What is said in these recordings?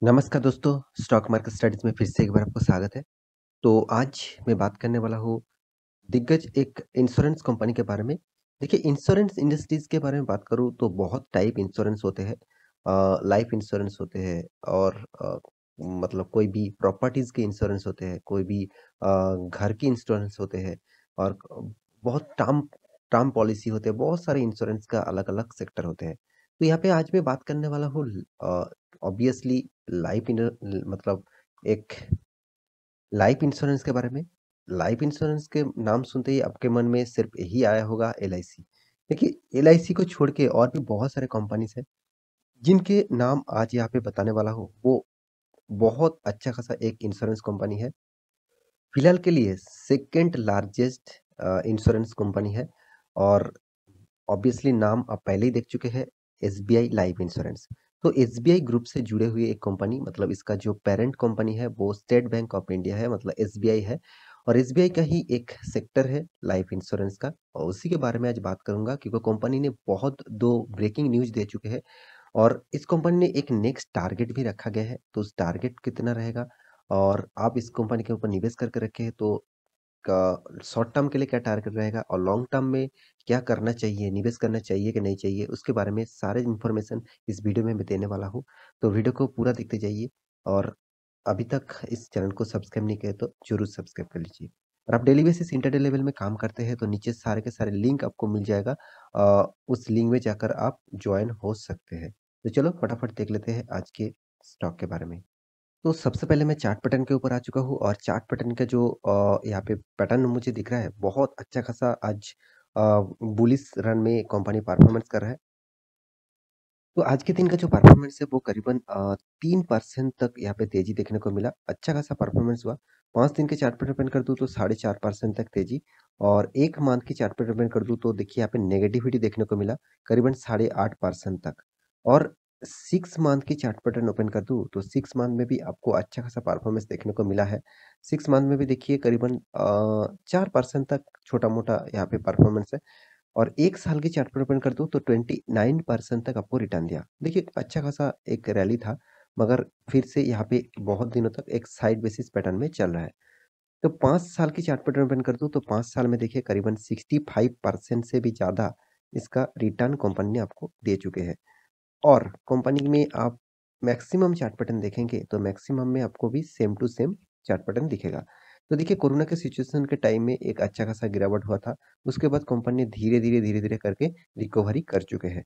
नमस्कार दोस्तों, stock market studies में फिर से एक बार आपको स्वागत है। तो आज मैं बात करने वाला हूँ दिग्गज एक इंश्योरेंस कंपनी के बारे में। देखिए इंश्योरेंस इंडस्ट्रीज़ के बारे में बात करूँ तो बहुत टाइप इंश्योरेंस होते हैं। लाइफ इंश्योरेंस होते हैं और मतलब कोई भी प्रॉपर्टीज़ के इंश्योरेंस होते हैं, कोई भी घर की इंश्योरेंस होते हैं और बहुत टर्म टर्म पॉलिसी होते हैं, बहुत सारे इंश्योरेंस का अलग-अलग सेक्टर होते हैं। तो यहाँ पे आज मैं बात करने वाला हूँ ऑब्वियसली लाइफ इन मतलब एक लाइफ इंश्योरेंस के बारे में। लाइफ इंश्योरेंस के नाम सुनते ही आपके मन में सिर्फ यही आया होगा एलआईसी। देखिए एलआईसी को छोड़ के और भी बहुत सारे कंपनीज़ हैं, जिनके नाम आज यहाँ पे बताने वाला हूँ, वो बहुत अच्छा खासा एक इंश्योरेंस कंपनी है। फिलहाल के लिए सेकंड लार्जेस्ट इंश्योरेंस कंपनी है और ऑब्वियसली नाम आप पहले ही देख चुके हैं एसबीआई लाइफ इंश्योरेंस। तो एसबीआई ग्रुप से जुड़े हुए एक कंपनी मतलब इसका जो पेरेंट कंपनी है वो स्टेट बैंक ऑफ इंडिया है मतलब एसबीआई है और एसबीआई का ही एक सेक्टर है लाइफ इंश्योरेंस का और उसी के बारे में आज बात करूंगा क्योंकि कंपनी ने बहुत दो ब्रेकिंग न्यूज़ दे चुके हैं और इस कंपनी ने एक नेक्स्ट टारगेट भी रखा गया है। तो उस टारगेट कितना रहेगा और आप इस कंपनी के ऊपर निवेश करके रखे हैं तो का शॉर्ट टर्म के लिए क्या टारगेट रहेगा और लॉन्ग टर्म में क्या करना चाहिए, निवेश करना चाहिए कि नहीं चाहिए, उसके बारे में सारे इन्फॉर्मेशन इस वीडियो में मैं देने वाला हूँ। तो वीडियो को पूरा देखते जाइए और अभी तक इस चैनल को सब्सक्राइब नहीं किया तो ज़रूर सब्सक्राइब कर लीजिए। और आप डेली बेसिस इंटरडे लेवल में काम करते हैं तो नीचे सारे के सारे लिंक आपको मिल जाएगा। उस लिंक में जाकर आप जॉइन हो सकते हैं। तो चलो फटाफट देख लेते हैं आज के स्टॉक के बारे में। तो सबसे पहले मैं चार्ट पैटर्न के ऊपर आ चुका हूँ और चार्ट पैटर्न का जो यहाँ पे पैटर्न मुझे दिख रहा है बहुत अच्छा खासा आज बुलिश रन में कंपनी परफॉर्मेंस कर रहा है। तो आज के दिन का जो परफॉर्मेंस है वो करीबन 3% तक यहाँ पे तेजी देखने को मिला। अच्छा खासा परफॉर्मेंस हुआ। 5 दिन के चार्ट पे डिपेंड कर दूँ तो 4.5% तक तेजी और 1 मंथ के चार्ट पे डिपेंड कर दूँ तो देखिए यहाँ पे नेगेटिविटी देखने को मिला करीबन 8.5% तक। और 6 मंथ की चार्ट पैटर्न ओपन कर दूँ तो 6 मंथ में भी आपको अच्छा खासा परफॉर्मेंस देखने को मिला है। 6 मंथ में भी देखिए करीबन 4% तक छोटा-मोटा यहाँ पे परफॉर्मेंस है। और 1 साल की चार्ट पर ओपन कर दूँ तो 29% तक आपको रिटर्न दिया। देखिए अच्छा खासा एक रैली था, मगर फिर से यहाँ पे बहुत दिनों तक एक साइड बेसिस पैटर्न में चल रहा है। तो 5 साल की चार्ट पैटर्न ओपन कर दूँ तो 5 साल में देखिए करीबन 65% से भी ज़्यादा इसका रिटर्न कंपनी ने आपको दे चुके हैं। और कंपनी में आप मैक्सिमम चार्ट पैटर्न देखेंगे तो मैक्सिमम में आपको भी same to same chart pattern दिखेगा। तो देखिए कोरोना के सिचुएशन के टाइम में एक अच्छा खासा गिरावट हुआ था। उसके बाद कंपनी ने धीरे-धीरे करके रिकवरी कर चुके हैं।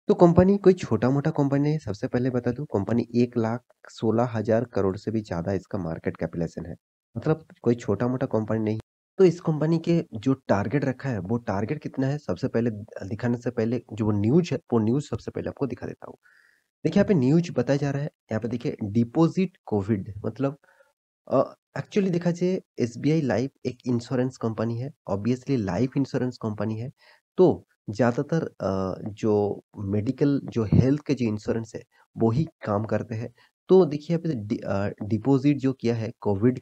तो कंपनी कोई छोटा-मोटा कंपनी नहीं है, सबसे पहले बता दूँ कंपनी 1,16,000 करोड़ से भी ज़्यादा इसका मार्केट कैपिटलाइज़ेशन है। मतलब कोई छोटा-मोटा कंपनी नहीं। तो इस कंपनी के जो टारगेट रखा है, वो टारगेट कितना है सबसे पहले दिखाने से पहले जो वो न्यूज़ है, वो न्यूज़ सबसे पहले आपको दिखा देता हूँ। देखिए यहाँ पे न्यूज़ बताया जा रहा है, यहाँ पे देखिए डिपॉज़िट कोविड मतलब अ, एक्चुअली देखा जाए एसबीआई लाइफ एक इंश्योरेंस कंपनी है, ऑब्वियसली लाइफ इंश्योरेंस कंपनी है। तो ज़्यादातर जो मेडिकल जो हेल्थ के जो इंश्योरेंस है, वो ही काम करते हैं। तो देखिए यहाँ पे डिपॉज़िट जो किया है कोविड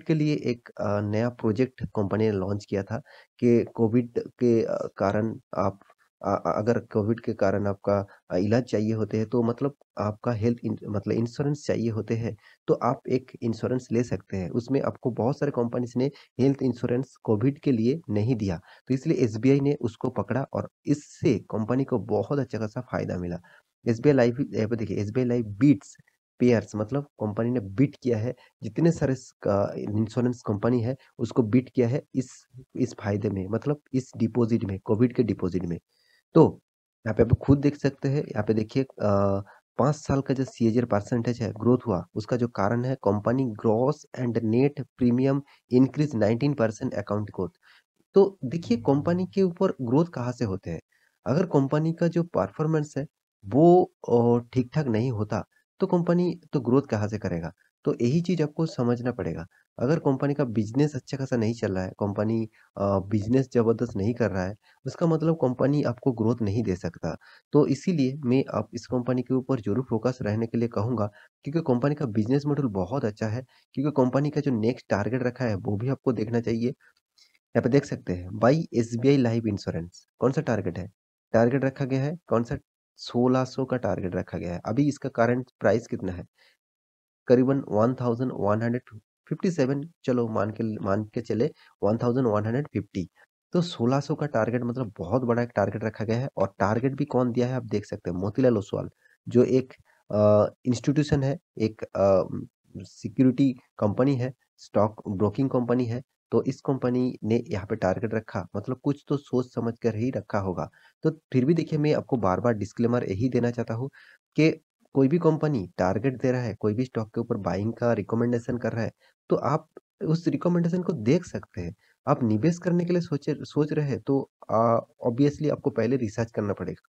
के लिए एक नया प्रोजेक्ट कंपनी ने लॉन्च किया था कि कोविड के कारण आप अगर कोविड के कारण आपका इलाज चाहिए होते हैं तो मतलब आपका हेल्थ इन मतलब इंश्योरेंस चाहिए होते हैं तो आप एक इंश्योरेंस ले सकते हैं। उसमें आपको बहुत सारे कंपनीज़ ने हेल्थ इंश्योरेंस कोविड के लिए नहीं दिया। तो इसलिए एसबीआई ने उसको पकड़ा और इससे कंपनी को बहुत अच्छा खासा फ़ायदा मिला। एसबीआई लाइफ यहाँ पे देखिए एसबीआई लाइफ बीट्स पेयर्स मतलब कंपनी ने बीट किया है, जितने सारे इंश्योरेंस कंपनी है, उसको बीट किया है इस फ़ायदे में मतलब इस डिपॉज़िट में, कोविड के डिपॉज़िट में। तो यहाँ पे आप खुद देख सकते हैं, यहाँ पे देखिए 5 साल का जो सीएजीआर परसेंटेज है ग्रोथ हुआ, उसका जो कारण है company gross and net premium increase 19% account growth. तो देखिए कंपनी के ऊपर ग्रोथ कहाँ से होते हैं? अगर कंपनी का जो परफॉर्मेंस है वो ठीक-ठाक नहीं होता, तो कंपनी तो ग्रोथ कहाँ से करेगा? तो यही चीज़ आपको समझना पड़ेगा। अगर कंपनी का बिज़नेस अच्छा खासा नहीं चल रहा है, कंपनी बिज़नेस ज़बरदस्त नहीं कर रहा है, उसका मतलब कंपनी आपको ग्रोथ नहीं दे सकता। तो इसीलिए मैं आप इस कंपनी के ऊपर ज़रूर फ़ोकस रहने के लिए कहूँगा, क्योंकि कंपनी का बिज़नेस मॉडल बहुत अच्छा है, क्योंकि कंपनी का जो नेक्स्ट टारगेट रखा है, वो भी आपको देखना चाहिए। यहाँ पे देख सकते हैं बाई एसबीआई लाइफ इंश्योरेंस कौन सा टारगेट है? टारगेट रखा गया है कौन सा 1600 का टारगेट रखा गया है। अभी इसका करंट प्राइस कितना है? करीबन 1157, चलो मान के चले 1150। तो 1600 का टारगेट मतलब बहुत बड़ा एक टारगेट रखा गया है और टारगेट भी कौन दिया है आप देख सकते हैं, मोतीलाल ओसवाल जो एक इंस्टीट्यूशन है, एक सिक्योरिटी कंपनी है, स्टॉक ब्रोकिंग कंपनी है। तो इस कंपनी ने यहाँ पे टारगेट रखा मतलब कुछ तो सोच समझ कर ही रखा होगा। तो फिर भी देखिए मैं आपको बार-बार डिस्क्लेमर यही देना चाहता हूँ कि कोई भी कंपनी टारगेट दे रहा है, कोई भी स्टॉक के ऊपर बाइंग का रिकमेंडेशन कर रहा है, तो आप उस रिकमेंडेशन को देख सकते हैं। आप निवेश करने के लिए सोच रहे हैं तो ऑब्वियसली आपको पहले रिसर्च करना पड़ेगा।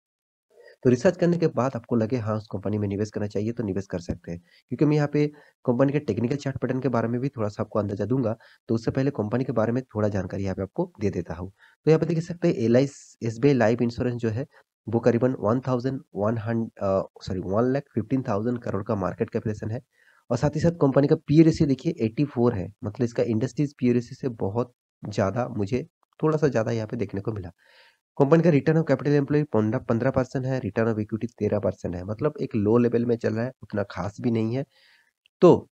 तो रिसर्च करने के बाद आपको लगे हाँ, उस कंपनी में निवेश करना चाहिए तो निवेश कर सकते हैं। क्योंकि मैं यहाँ पे कंपनी के टेक्निकल चार्ट पैटर्न के बारे में भी थोड़ा-सा आपको अंदाज़ा दूँगा, तो उससे पहले कंपनी के बारे में थोड़ा जानकारी यहाँ पे आपको दे देता हूँ। तो यहाँ पे देख सकते हैं एसबीआई लाइफ इंश्योरेंस जो है, वो करीबन 1,15,000 करोड़ का मार्केट कैपिटलाइजेशन है और साथ ही साथ कंपनी का पी रेशियो देखिए 84 है। मतलब इसका इंडस्ट्रीज़ पी रेशियो से बहुत ज़्यादा मुझे थोड़ा-सा ज़्यादा यहाँ पे देखने को मिला। कंपनी का रिटर्न ऑफ कैपिटल एम्प्लॉयी 15% है, रिटर्न ऑफ इक्विटी 13% है, मतलब एक लो लेवल में चल रहा है, उतना खास भी नहीं है। तो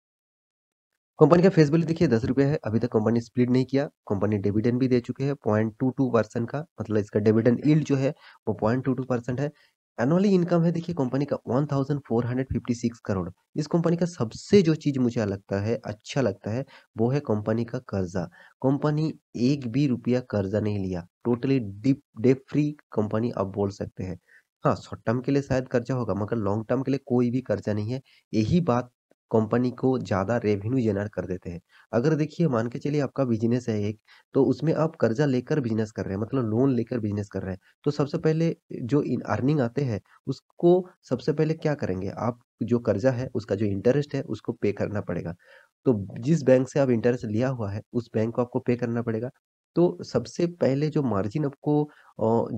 कंपनी का फेस वैल्यू देखिए ₹10 है, अभी तक कंपनी ने स्प्लिट नहीं किया, कंपनी डिविडेंड भी दे चुके हैं 0.22% का, मतलब इसका डिविडेंड यील्ड जो है वो 0.22% है। एनुअली इनकम है देखिए कंपनी का 1456 करोड़। इस कंपनी का सबसे जो चीज़ मुझे लगता है, अच्छा लगता है, वो है कंपनी का कर्जा। कंपनी एक भी रुपया कर्जा नहीं लिया, totally dip debt free company आप बोल सकते हैं। हाँ, शॉर्ट टर्म के लिए शायद कर्जा होगा मगर लॉन्ग टर्म के लिए कोई भी कर्जा नहीं है। यही बात कंपनी को ज़्यादा रेवेन्यू जनरेट कर देते हैं। अगर देखिए मान के चलिए आपका बिज़नेस है एक, तो उसमें आप कर्ज़ा लेकर बिज़नेस कर रहे हैं मतलब लोन लेकर बिज़नेस कर रहे हैं। तो सबसे पहले जो इन अर्निंग आते हैं, उसको सबसे पहले क्या करेंगे आप जो कर्ज़ा है, उसका जो इंटरेस्ट है, उसको पे करना पड़ेगा। तो जिस बैंक से आप इंटरेस्ट लिया हुआ है, उस बैंक को आपको पे करना पड़ेगा। तो सबसे पहले जो मार्जिन आपको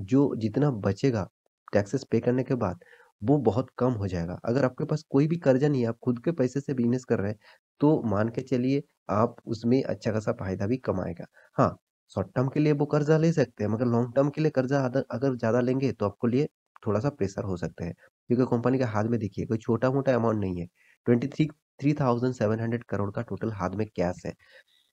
जो जितना बचेगा टैक्सेस पे करने के बाद, वो बहुत कम हो जाएगा। अगर आपके पास कोई भी कर्ज़ा नहीं है, आप खुद के पैसे से बिज़नेस कर रहे हैं, तो मान के चलिए आप उसमें अच्छा खासा फ़ायदा भी कमाएगा। हाँ, शॉर्ट टर्म के लिए वो कर्ज़ा ले सकते हैं, मगर लॉन्ग टर्म के लिए कर्ज़ा अगर ज़्यादा लेंगे तो आपको लिए थोड़ा-सा प्रेशर हो सकता है। क्योंकि कंपनी के हाथ में देखिए कोई छोटा-मोटा अमाउंट नहीं है। 23,700 करोड़ का टोटल हाथ में कैश है।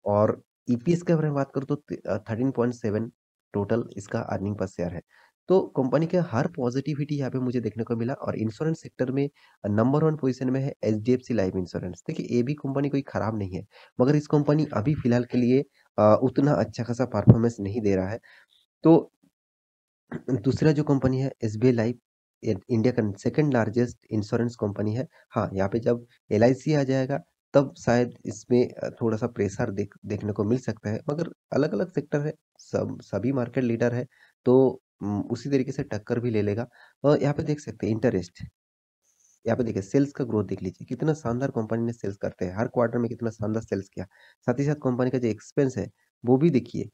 और ईपीएस के बारे में बात करूँ तो 13.7 टोटल इसका अर्निंग पर शेयर है। तो कंपनी का हर पॉजिटिविटी यहाँ पे मुझे देखने को मिला और इंश्योरेंस सेक्टर में नंबर 1 पोज़ीशन में है एचडीएफसी लाइफ इंश्योरेंस। देखिए ये भी कंपनी कोई खराब नहीं है, मगर इस कंपनी अभी फ़िलहाल के लिए उतना अच्छा खासा परफ़ॉर्मेंस नहीं दे रहा है। तो दूसरा जो कंपनी है एसबीआई लाइफ इंडिया का सेकंड लार्जेस्ट इंश्योरेंस कंपनी है। हाँ, यहाँ पे जब एलआईसी आ जाएगा तब शायद इसमें थोड़ा-सा प्रेशर देखने को मिल सकता है। मगर अलग-अलग सेक्टर है, सब सभी मार्केट लीडर है तो उसी तरीके से टक्कर भी ले लेगा। और यहाँ पे देख सकते हैं इंटरेस्ट, यहाँ पे देखिए सेल्स का ग्रोथ देख लीजिए, कितना शानदार कंपनी ने सेल्स करते हैं, हर क्वार्टर में कितना शानदार सेल्स किया। साथ ही साथ कंपनी का जो एक्सपेंस है, वो भी देखिए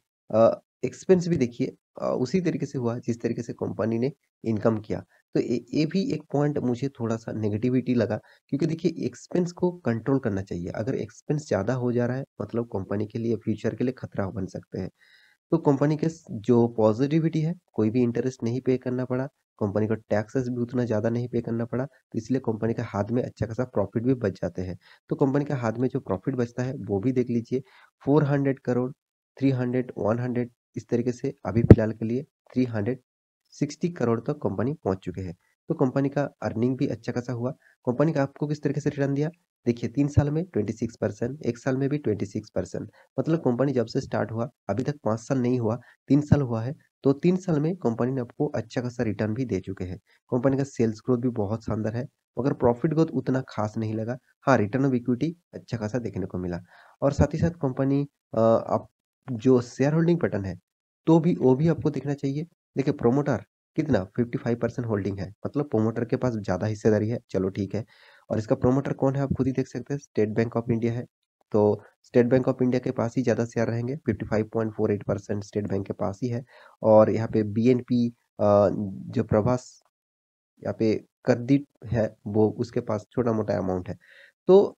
एक्सपेंस भी देखिए उसी तरीके से हुआ जिस तरीके से कंपनी ने इनकम किया। तो ये भी एक पॉइंट मुझे थोड़ा-सा नेगेटिविटी लगा क्योंकि देखिए एक्सपेंस को कंट्रोल करना चाहिए। अगर एक्सपेंस ज़्यादा हो जा रहा है मतलब कंपनी के लिए फ्यूचर के लिए खतरा बन सकते हैं। तो कंपनी के जो पॉजिटिविटी है, कोई भी इंटरेस्ट नहीं पे करना पड़ा, कंपनी को टैक्सेस भी उतना ज़्यादा नहीं पे करना पड़ा, तो इसलिए कंपनी के हाथ में अच्छा खासा प्रॉफ़िट भी बच जाते हैं। तो कंपनी के हाथ में जो प्रॉफ़िट बचता है, वो भी देख लीजिए 400 करोड़, 300, 100 इस तरीके से अभी फिलहाल के लिए 360 करोड़ तक कंपनी पहुँच चुके हैं। तो कंपनी का अर्निंग भी अच्छा खासा हुआ। कंपनी का आपको किस तरीके से रिटर्न दिया? देखिए 3 साल में 26%, 1 साल में भी 26%। मतलब कंपनी जब से स्टार्ट हुआ, अभी तक 5 साल नहीं हुआ, 3 साल हुआ है, तो 3 साल में कंपनी ने आपको अच्छा खासा रिटर्न भी दे चुके हैं। कंपनी का सेल्स ग्रोथ भी बहुत शानदार है, मगर प्रॉफिट ग्रोथ उतना खास नहीं लगा। हाँ, रिटर्न ऑफ इक्विटी अच्छा खासा देखने को मिला और साथ ही साथ कंपनी आप जो शेयर होल्डिंग पैटर्न है, तो भी वो भी आपको देखना चाहिए। देखिए प्रोमोटर कितना 55% होल्डिंग है, मतलब प्रोमोटर के पास ज़्यादा हिस्सेदारी है, चलो ठीक है। और इसका प्रोमोटर कौन है आप खुद ही देख सकते हैं, स्टेट बैंक ऑफ इंडिया है। तो स्टेट बैंक ऑफ इंडिया के पास ही ज़्यादा शेयर रहेंगे, 55.48% स्टेट बैंक के पास ही है और यहाँ पे बीएनपी जो प्रभास यहाँ पे करदीप है, वो उसके पास छोटा-मोटा अमाउंट है। तो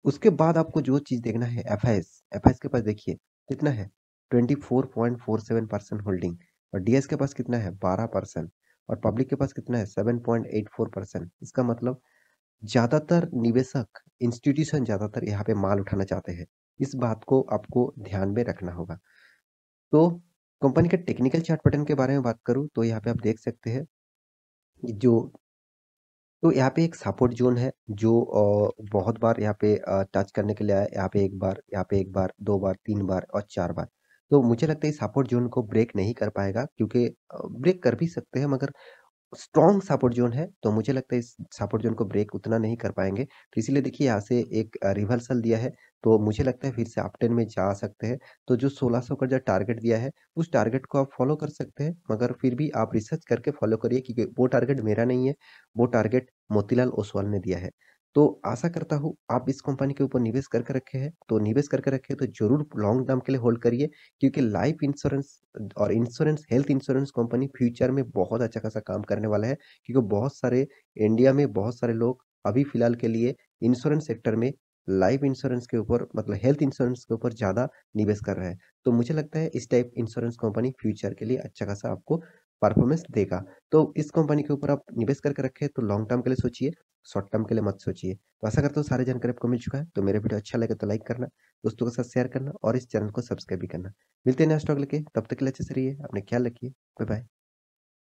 उसके बाद आपको जो चीज़ देखना है एफआईएस, एफआईएस के पास देखिए कितना है 24.47% होल्डिंग और डीएस के पास कितना है 12% और पब्लिक के पास कितना है 7.84%। इसका मतलब ज़्यादातर निवेशक, इंस्टीट्यूशन ज़्यादातर यहाँ पे माल उठाना चाहते हैं। इस बात को आपको ध्यान में रखना होगा। तो कंपनी के टेक्निकल चार्ट पैटर्न के बारे में बात करूँ तो यहाँ पे आप देख सकते हैं जो तो यहाँ पे एक सपोर्ट ज़ोन है जो बहुत बार यहाँ पे टच करने के लिए आया है। यहाँ पे 1 बार, 2 बार, 3 बार और 4 बार। तो मुझे लगता है इस सपोर्ट ज़ोन को ब्रेक नहीं कर पाएगा क्योंकि ब्रेक कर भी सकते हैं मगर स्ट्रॉन्ग सपोर्ट ज़ोन है, तो मुझे लगता है इस सपोर्ट ज़ोन को ब्रेक उतना नहीं कर पाएँगे। तो इसीलिए देखिए यहाँ से एक रिवर्सल दिया है, तो मुझे लगता है फिर से अप ट्रेंड में जा सकते हैं। तो जो 1600 का जो टारगेट दिया है, उस टारगेट को आप फ़ॉलो कर सकते हैं, मगर फिर भी आप रिसर्च करके फ़ॉलो करिए क्योंकि वो टारगेट मेरा नहीं है, वो टारगेट मोतीलाल ओसवाल ने दिया है। तो आशा करता हूँ आप इस कंपनी के ऊपर निवेश करके रखे हैं, तो निवेश करके रखे हैं तो ज़रूर लॉन्ग टर्म के लिए होल्ड करिए क्योंकि लाइफ इंश्योरेंस और insurance health insurance company future में बहुत अच्छा खासा काम करने वाला है क्योंकि बहुत सारे इंडिया में बहुत सारे लोग अभी फिलहाल के लिए इंश्योरेंस सेक्टर में लाइफ इंश्योरेंस के ऊपर मतलब हेल्थ इंश्योरेंस के ऊपर ज़्यादा निवेश कर रहे हैं। तो मुझे लगता है इस टाइप इंश्योरेंस कंपनी फ्यूचर के लिए अच्छा खासा आपको परफॉर्मेंस देगा। तो इस कंपनी के ऊपर आप निवेश करके रखें तो लॉन्ग टर्म के लिए सोचिए, शॉर्ट टर्म के लिए मत सोचिए। तो आशा करता हूँ सारी जानकारी आपको मिल चुका है। तो मेरा वीडियो अच्छा लगे तो लाइक करना, दोस्तों के साथ शेयर करना और इस चैनल को सब्सक्राइब भी करना। मिलते हैं नेक्स्ट व्लॉग लेके, तब तक के लिए अच्छे से रहिए, अपने ख्याल रखिए। Bye bye.